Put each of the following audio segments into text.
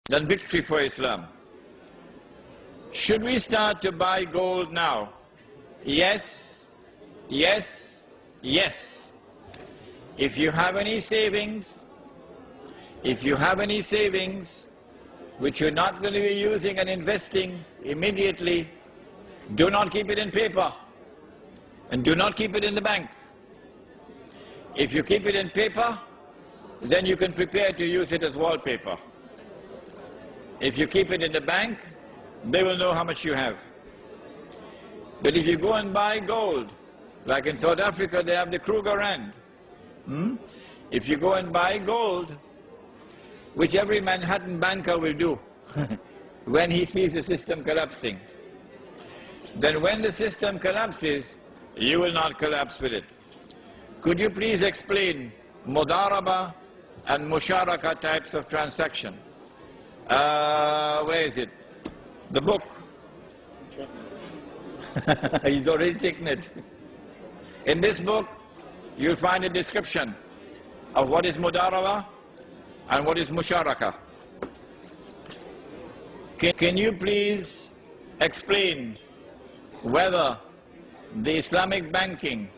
than victory for Islam. Should we start to buy gold now? Yes, yes, yes. If you have any savings, which you're not going to be using and investing immediately, do not keep it in paper and do not keep it in the bank. If you keep it in paper, then you can prepare to use it as wallpaper. If you keep it in the bank, they will know how much you have. But if you go and buy gold, like in South Africa they have the Kruger Rand. If you go and buy gold, which every Manhattan banker will do when he sees the system collapsing, then when the system collapses, you will not collapse with it. Could you please explain mudaraba and musharaka types of transaction? Where is it? The book. He's already taken it. In this book, you'll find a description of what is mudaraba and what is musharaka. Can you please explain whether the Islamic banking,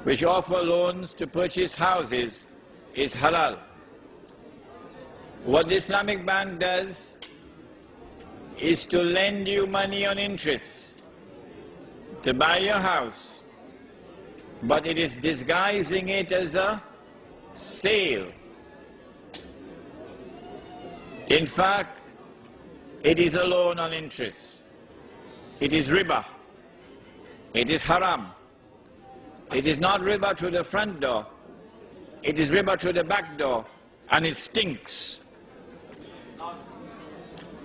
which offer loans to purchase houses, is halal? What the Islamic bank does is to lend you money on interest to buy your house, but it is disguising it as a sale. In fact, it is a loan on interest. It is riba. It is haram. It is not riba through the front door. It is riba through the back door, and it stinks.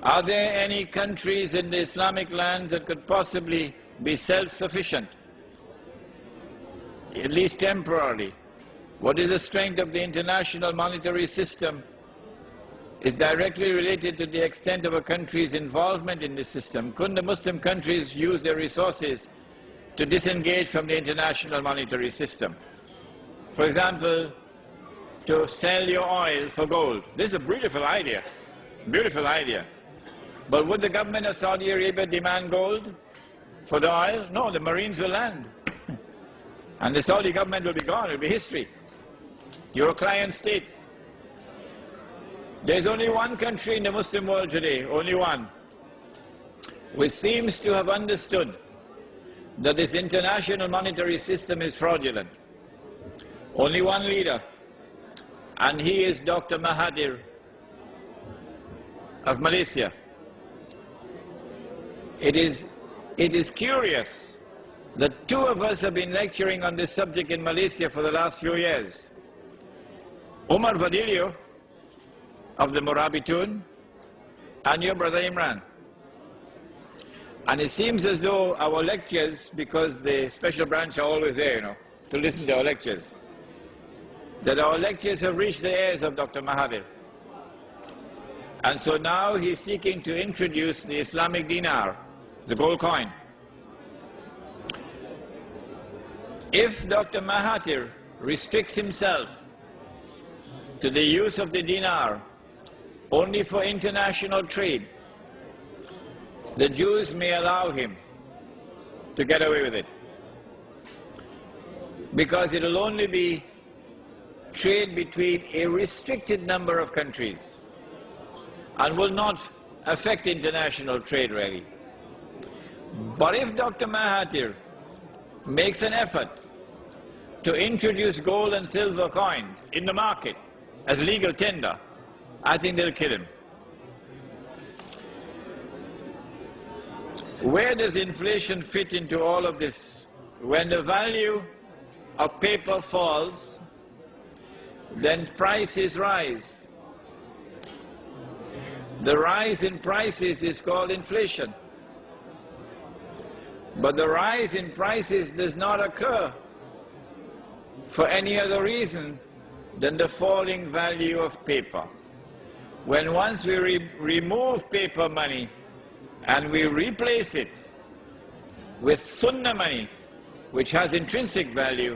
Are there any countries in the Islamic land that could possibly be self-sufficient, at least temporarily? What is the strength of the international monetary system is directly related to the extent of a country's involvement in the system. Couldn't the Muslim countries use their resources to disengage from the international monetary system? For example, to sell your oil for gold. This is a beautiful idea, beautiful idea. But would the government of Saudi Arabia demand gold for the oil? No, the Marines will land. And the Saudi government will be gone, it will be history. You're a client state. There's only one country in the Muslim world today, only one, which seems to have understood that this international monetary system is fraudulent. Only one leader, and he is Dr. Mahathir of Malaysia. It is curious that two of us have been lecturing on this subject in Malaysia for the last few years. Umar Vadilio of the Murabitun and your brother Imran. And it seems as though our lectures, because the special branch are always there, to listen to our lectures, that our lectures have reached the ears of Dr. Mahathir. And so now he's seeking to introduce the Islamic dinar, the gold coin. If Dr. Mahathir restricts himself to the use of the dinar only for international trade, the Jews may allow him to get away with it, because it will only be trade between a restricted number of countries and will not affect international trade really. But if Dr. Mahathir makes an effort to introduce gold and silver coins in the market as legal tender, I think they'll kill him. Where does inflation fit into all of this? When the value of paper falls, then prices rise. The rise in prices is called inflation. But the rise in prices does not occur for any other reason than the falling value of paper. When once we remove paper money and we replace it with sunnah money, which has intrinsic value,